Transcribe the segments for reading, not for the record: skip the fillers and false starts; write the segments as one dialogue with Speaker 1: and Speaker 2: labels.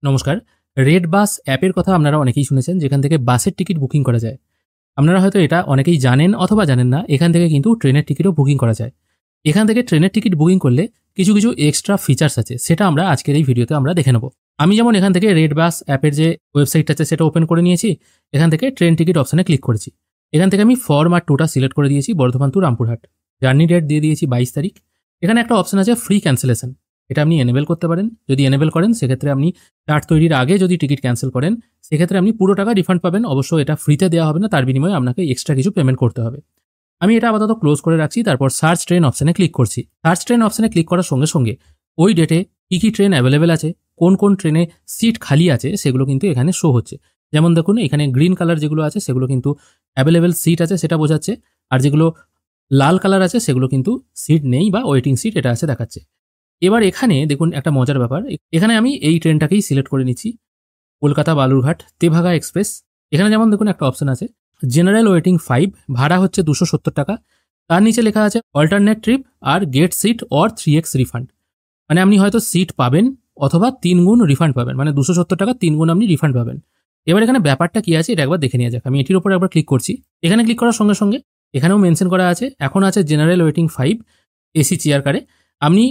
Speaker 1: নমস্কার। রেড বাস অ্যাপের কথা আপনারা অনেকেই শুনেছেন, যেখান থেকে বাসের টিকিট বুকিং করা যায়। আপনারা হয়তো এটা অনেকেই জানেন অথবা জানেন না, এখান থেকে কিন্তু ট্রেনের টিকিটও বুকিং করা যায়। এখান থেকে ট্রেনের টিকিট বুকিং করলে কিছু কিছু এক্সট্রা ফিচার্স আছে, সেটা আমরা আজকের এই ভিডিওতে আমরা দেখে নেব। আমি যেমন এখান থেকে রেড বাস অ্যাপের যে ওয়েবসাইটটা আছে সেটা ওপেন করে নিয়েছি। এখান থেকে ট্রেন টিকিট অপশানে ক্লিক করেছি। এখান থেকে আমি ফর্ম আর টোটা সিলেক্ট করে দিয়েছি, Bardhaman to Rampurhat. Journey date দিয়ে দিয়েছি 22 তারিখ। এখানে একটা অপশন আছে ফ্রি ক্যান্সেলেশন, এটা আপনি এনেবেল করতে পারেন। যদি এনেবেল করেন সেক্ষেত্রে আপনি চার্ট তৈরির আগে যদি টিকিট ক্যান্সেল করেন সেক্ষেত্রে আপনি পুরো টাকা রিফান্ড পাবেন। অবশ্য এটা ফ্রিতে দেওয়া হবে না, তার বিনিময়ে আপনাকে এক্সট্রা কিছু পেমেন্ট করতে হবে। আমি এটা আপাতত ক্লোজ করে রাখছি। তারপর সার্চ ট্রেন অপশানে ক্লিক করছি। সার্চ ট্রেন অপশানে ক্লিক করার সঙ্গে সঙ্গে ওই ডেটে কী ট্রেন অ্যাভেলেবেল আছে, কোন কোন ট্রেনে সিট খালি আছে সেগুলো কিন্তু এখানে শো হচ্ছে। যেমন দেখুন, এখানে গ্রিন কালার যেগুলো আছে সেগুলো কিন্তু অ্যাভেলেবেল সিট আছে সেটা বোঝাচ্ছে, আর যেগুলো লাল কালার আছে সেগুলো কিন্তু সিট নেই বা ওয়েটিং সিট এটা আছে দেখাচ্ছে। এবার এখানে দেখুন একটা মজার ব্যাপার, এখানে আমি এই ট্রেনটাকেই সিলেক্ট করে নিচ্ছি, কলকাতা বালুরঘাট তেভাগা এক্সপ্রেস। এখানে যেমন দেখুন একটা অপশন আছে জেনারেল ওয়েটিং 5, ভাড়া হচ্ছে 270 টাকা। তার নিচে লেখা আছে অল্টারনেট ট্রিপ আর get seat or 3x refund. মানে আপনি হয়তো সিট পাবেন অথবা 3 গুণ রিফান্ড পাবেন, মানে 270 টাকা 3 গুণ আপনি রিফান্ড পাবেন। এবার এখানে ব্যাপারটা কি আছে এটা একবার দেখে নেওয়া যাক। আমি এটির উপর একবার ক্লিক করছি। এখানে ক্লিক করার সঙ্গে সঙ্গে এখানেও মেনশন করা আছে, এখন আছে জেনারেল ওয়েটিং 5 এসি চেয়ার কারে। আপনি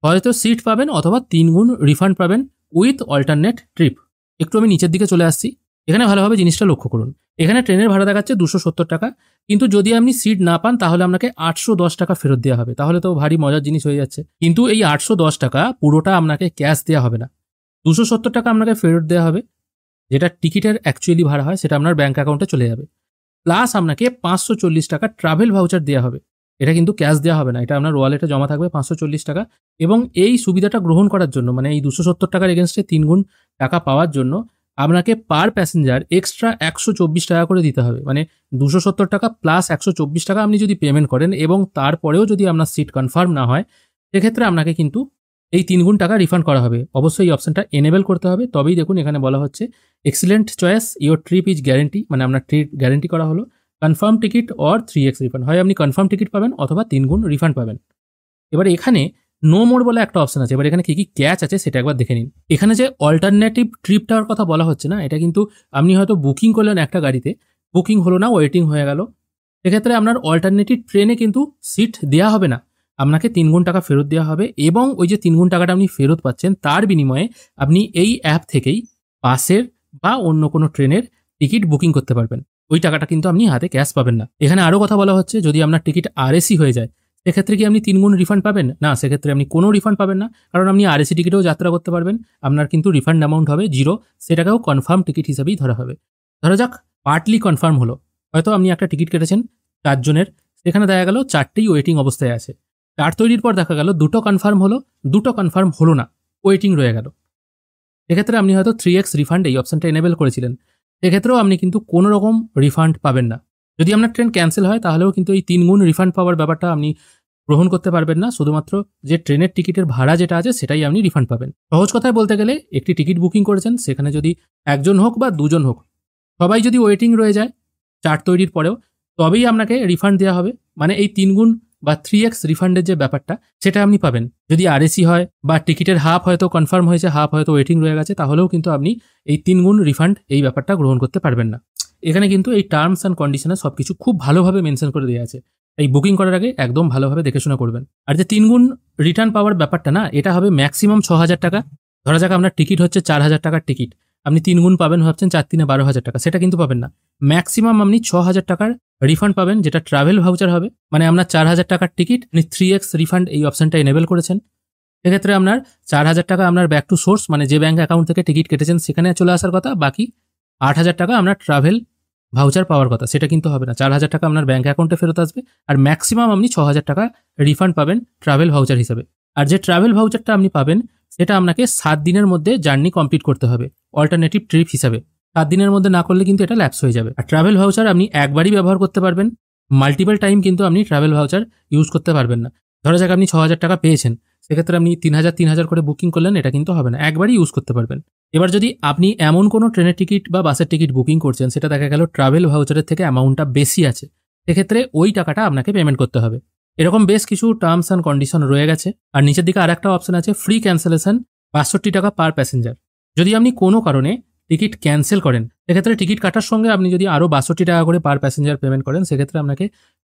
Speaker 1: হয়তো সিট পাবেন অথবা 3 গুণ রিফান্ড পাবেন উইথ অল্টারনেট ট্রিপ। একটু আমি নিচের দিকে চলে আসছি। এখানে ভালোভাবে জিনিসটা লক্ষ্য করুন। এখানে ট্রেনের ভাড়া দেখাচ্ছে 270 টাকা, কিন্তু যদি আপনি সিট না পান তাহলে আপনাকে 810 টাকা ফেরত দেওয়া হবে। তাহলে তো ভারী মজার জিনিস হয়ে যাচ্ছে। কিন্তু এই 810 টাকা পুরোটা আপনাকে ক্যাশ দেওয়া হবে না। 270 টাকা আপনাকে ফেরত দেওয়া হবে, যেটা টিকিটের অ্যাকচুয়ালি ভাড়া হয়, সেটা আপনার ব্যাঙ্ক অ্যাকাউন্টে চলে যাবে। প্লাস আপনাকে 540 টাকা ট্রাভেল ভাউচার দেওয়া হবে। এটা কিন্তু ক্যাশ দেওয়া হবে না, এটা আপনার ওয়ালেটে জমা থাকবে 540 টাকা। এবং এই সুবিধাটা গ্রহণ করার জন্য, মানে এই 270 টাকার এগেনস্টে 3 গুণ টাকা পাওয়ার জন্য আপনাকে পার প্যাসেঞ্জার এক্সট্রা 124 টাকা করে দিতে হবে। মানে 270 টাকা প্লাস 124 টাকা আপনি যদি পেমেন্ট করেন এবং তারপরেও যদি আপনার সিট কনফার্ম না হয়, সেক্ষেত্রে আপনাকে কিন্তু এই 3 গুণ টাকা রিফান্ড করা হবে। অবশ্যই এই অপশনটা এনেবেল করতে হবে, তবেই দেখুন এখানে বলা হচ্ছে excellent choice, your trip is guarantee, মানে আপনার ট্রিপ গ্যারেন্টি করা হলো। Confirm ticket or 3x refund, হয় আপনি কনফার্ম টিকিট পাবেন অথবা 3 গুণ রিফান্ড পাবেন। এবার এখানে নো মোর বলে একটা অপশন আছে। এবার এখানে কি ক্যাচ আছে সেটা একবার দেখে নিন। এখানে যে অল্টারনেটিভ ট্রিপটার কথা বলা হচ্ছে না, এটা কিন্তু আপনি হয়তো বুকিং করলেন একটা গাড়িতে, বুকিং হলো না, ওয়েটিং হয়ে গেল, সেক্ষেত্রে আপনার অল্টারনেটিভ ট্রেনে কিন্তু সিট দেওয়া হবে না, আপনাকে 3 গুণ টাকা ফেরত দেওয়া হবে। এবং ওই যে 3 গুণ টাকাটা আপনি ফেরত পাচ্ছেন তার বিনিময়ে আপনি এই অ্যাপ থেকেই বাসের বা অন্য কোনো ট্রেনের টিকিট বুকিং করতে পারবেন। ওই টাকাটা কিন্তু আপনি হাতে ক্যাশ পাবেন না। এখানে আরও কথা বলা হচ্ছে, যদি আপনার টিকিট আরএসি হয়ে যায় সেক্ষেত্রে কি আপনি 3 গুণ রিফান্ড পাবেন? না, সেক্ষেত্রে আপনি কোনো রিফান্ড পাবেন না, কারণ আপনি আরএসি টিকিটেও যাত্রা করতে পারবেন। আপনার কিন্তু রিফান্ড অ্যামাউন্ট হবে 0, সেটাকেও কনফার্ম টিকিট হিসেবেই ধরা হবে। ধরা যাক পার্টলি কনফার্ম হলো, হয়তো আপনি একটা টিকিট কেটেছেন 4 জনের, সেখানে দেখা গেল 4টেই ওয়েটিং অবস্থায় আছে। চার্ট তৈরির পর দেখা গেল 2টো কনফার্ম হলো, 2টো কনফার্ম হলো না, ওয়েটিং রয়ে গেল। সেক্ষেত্রে আপনি হয়তো 3x রিফান্ড এই অপশনটা এনেবেল করেছিলেন, সেক্ষেত্রেও আপনি কিন্তু কোনো রকম রিফান্ড পাবেন না। যদি আপনার ট্রেন ক্যান্সেল হয় তাহলেও কিন্তু এই 3 গুণ রিফান্ড পাওয়ার ব্যাপারটা আপনি গ্রহণ করতে পারবেন না। শুধুমাত্র যে ট্রেনের টিকিটের ভাড়া যেটা আছে সেটাই আপনি রিফান্ড পাবেন। সহজ কথায় বলতে গেলে, একটি টিকিট বুকিং করেছেন, সেখানে যদি একজন হোক বা দুজন হোক, সবাই যদি ওয়েটিং রয়ে যায় চার্ট তৈরির পরেও, তবেই আপনাকে রিফান্ড দেওয়া হবে। মানে এই 3 গুণ বা 3x রিফান্ডের যে ব্যাপারটা সেটা আপনি পাবেন। যদি আরএসি হয় বা টিকিটের হাফ হয়তো কনফার্ম হয়েছে, হাফ হয়তো ওয়েটিং রয়ে গেছে, তাহলেও কিন্তু আপনি এই 3 গুণ রিফান্ড এই ব্যাপারটা গ্রহণ করতে পারবেন না। এখানে কিন্তু এই টার্মস অ্যান্ড কন্ডিশনে সবকিছু খুব ভালোভাবে মেনশন করে দেওয়া আছে। এই বুকিং করার আগে একদম ভালোভাবে দেখে শুনে করবেন। আর যে 3 গুণ রিটার্ন পাওয়ার ব্যাপারটা না, এটা হবে ম্যাক্সিমাম 6,000 টাকা। ধরা যাক আপনার টিকিট হচ্ছে 4,000 টাকার টিকিট, আপনি 3 গুণ পাবেন ভাবছেন 4 3 12,000 টাকা, সেটা কিন্তু পাবেন না। ম্যাক্সিমাম আপনি 6,000 টাকার রিফান্ড পাবেন, যেটা ট্রাভেল ভাউচার হবে। মানে আপনার 4,000 টাকার টিকিট, আপনি 3x রিফান্ড এই অপশনটা এনেবেল করেছেন, সেক্ষেত্রে আপনার 4,000 টাকা আপনার ব্যাক টু সোর্স, মানে যে ব্যাঙ্ক অ্যাকাউন্ট থেকে টিকিট কেটেছেন সেখানে চলে আসার কথা। বাকি 8,000 টাকা আপনার ট্রাভেল ভাউচার পাওয়ার কথা, সেটা কিন্তু হবে না। 4,000 টাকা আপনার ব্যাঙ্ক অ্যাকাউন্টে ফেরত আসবে, আর ম্যাক্সিমাম আপনি 6,000 টাকা রিফান্ড পাবেন ট্রাভেল ভাউচার হিসেবে। আর যে ট্রাভেল ভাউচারটা আপনি পাবেন সেটা আপনাকে 7 দিনের মধ্যে জার্নি কমপ্লিট করতে হবে অল্টারনেটিভ ট্রিপ হিসাবে। 7 দিনের মধ্যে না করলে কিন্তু এটা ল্যাপস হয়ে যাবে। আর ট্রাভেল ভাউচার আপনি একবারই ব্যবহার করতে পারবেন, মাল্টিপল টাইম কিন্তু আপনি ট্রাভেল ভাউচার ইউজ করতে পারবেন না। ধরা যাক আপনি 6,000 টাকা পেয়েছেন, সেক্ষেত্রে আপনি 3,000 করে বুকিং করলেন, এটা কিন্তু হবে না, একবারই ইউজ করতে পারবেন। এবার যদি আপনি এমন কোনো ট্রেনের টিকিট বা বাসের টিকিট বুকিং করছেন, সেটা দেখা গেল ট্রাভেল ভাউচারের থেকে অ্যামাউন্টটা বেশি আছে, সেক্ষেত্রে ওই টাকাটা আপনাকে পেমেন্ট করতে হবে। এরকম বেশ কিছু টার্মস অ্যান্ড কন্ডিশন রয়ে গেছে। আর নিচের দিকে আরেকটা অপশন আছে ফ্রি ক্যান্সেলেশন, 62 টাকা পার প্যাসেঞ্জার। যদি আপনি কোনো কারণে টিকিট ক্যান্সেল করেন, সেক্ষেত্রে টিকিট কাটার সঙ্গে আপনি যদি আরও ৬২ টাকা করে পার প্যাসেঞ্জার পেমেন্ট করেন, সেক্ষেত্রে আপনাকে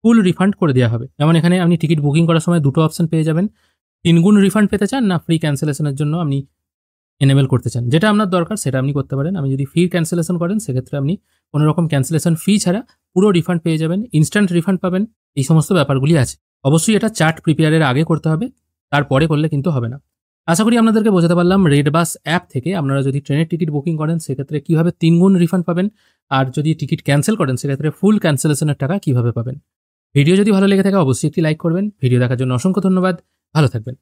Speaker 1: ফুল রিফান্ড করে দেওয়া হবে। যেমন এখানে আপনি টিকিট বুকিং করার সময় দুটো অপশন পেয়ে যাবেন। ৩ গুণ রিফান্ড পেতে চান, না ফ্রি ক্যান্সেলেশনের জন্য আপনি এনেবল করতে চান। যেটা আপনার দরকার সেটা আপনি করতে পারেন। আপনি যদি ফ্রি ক্যান্সেলেশন করেন, সেক্ষেত্রে আপনি কোনো রকম ক্যান্সেলেশন ফি ছাড়া পুরো রিফান্ড পেয়ে যাবেন, ইনস্ট্যান্ট রিফান্ড পাবেন। এই সমস্ত ব্যাপারগুলি আছে। অবশ্যই এটা চার্ট প্রিপেয়ারের আগে করতে হবে, তারপরে করলে কিন্তু হবে না। আশা করি আপনাদেরকে বোঝাতে পারলাম রেডবাস অ্যাপ থেকে আপনারা যদি ট্রেনের টিকিট বুকিং করেন, সেক্ষেত্রে কীভাবে ৩ গুণ রিফান্ড পাবেন, আর যদি টিকিট ক্যান্সেল করেন, সেক্ষেত্রে ফুল ক্যান্সেলেশনের টাকা কীভাবে পাবেন। ভিডিও যদি ভালো লেগে থাকে অবশ্যই একটি লাইক করবেন। ভিডিও দেখার জন্য অসংখ্য ধন্যবাদ। ভালো থাকবেন।